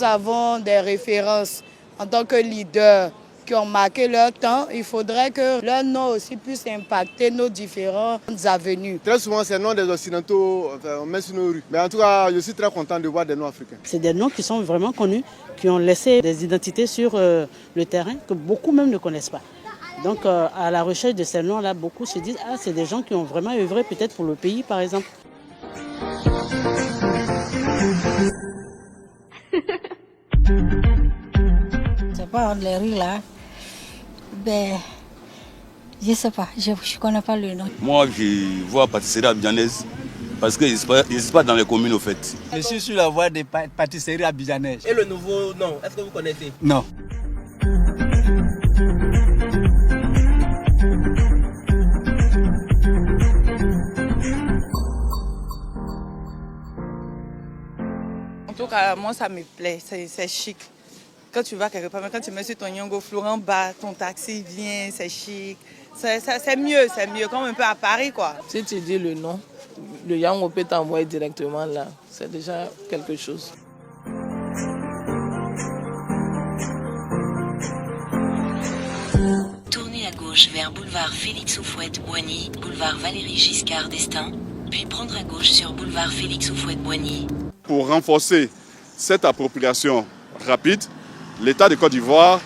nous avons des références en tant que leaders qui ont marqué leur temps. Il faudrait que leur nom aussi puisse impacter nos différentes avenues. Très souvent, c'est le nom des Occidentaux, on met sur nos rues. Mais en tout cas, je suis très content de voir des noms africains. C'est des noms qui sont vraiment connus, qui ont laissé des identités sur le terrain que beaucoup même ne connaissent pas. Donc, à la recherche de ces noms-là, beaucoup se disent « Ah, c'est des gens qui ont vraiment œuvré peut-être pour le pays, par exemple. » C'est pas les rues là. Ben, je sais pas, je ne connais pas le nom. Moi, je vois pâtisserie abidjanaise parce qu'ils n'existent pas dans les communes au fait. Je suis sur la voie des pâtisseries abidjanaises. Et le nouveau nom, est-ce que vous connaissez? Non. En tout cas, moi, ça me plaît, c'est chic. Quand tu vas quelque part, quand tu mets sur ton Nyongo, Florent bat, ton taxi vient, c'est chic. C'est mieux, comme un peu à Paris, quoi. Si tu dis le nom, le Yango peut t'envoyer directement là. C'est déjà quelque chose. Tournez à gauche vers boulevard Félix Houphouët-Boigny, boulevard Valéry Giscard d'Estaing, puis prendre à gauche sur boulevard Félix Houphouët-Boigny. Pour renforcer cette appropriation rapide, l'État de Côte d'Ivoire,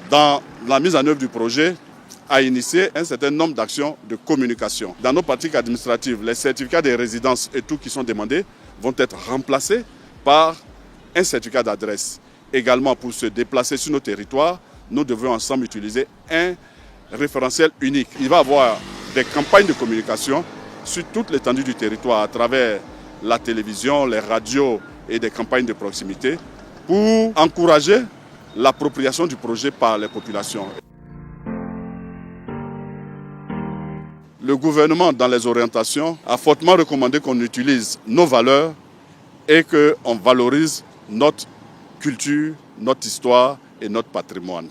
dans la mise en œuvre du projet, a initié un certain nombre d'actions de communication. Dans nos pratiques administratives, les certificats de résidence et tout qui sont demandés vont être remplacés par un certificat d'adresse. Également, pour se déplacer sur nos territoires, nous devons ensemble utiliser un référentiel unique. Il va y avoir des campagnes de communication sur toute l'étendue du territoire à travers la télévision, les radios et des campagnes de proximité pour encourager l'appropriation du projet par les populations. Le gouvernement, dans les orientations, a fortement recommandé qu'on utilise nos valeurs et qu'on valorise notre culture, notre histoire et notre patrimoine.